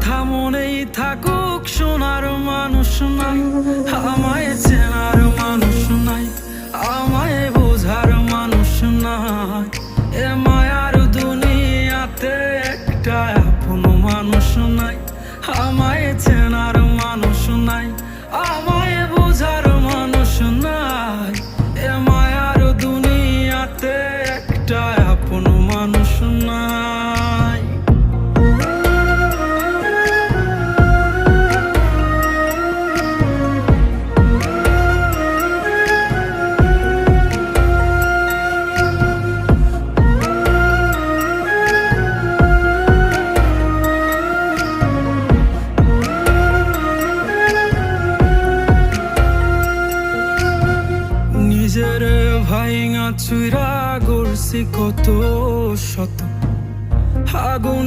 কথা মনেই থাকুক, শোনার মানুষ নাই, আমায় চেনার মানুষ নাই, আমায় বোঝার মানুষ নাই। এ মায়ার দুনিয়াতে একটা আপন মানুষ নাই, আমায় চেনার মানুষ নাই, আমায় বোঝার মানুষ নাই। এ মায়ার দুনিয়াতে একটা আপন মানুষ নাই। নিজের ভাইঙা চুইরা গড়ছি কত শত আগুনে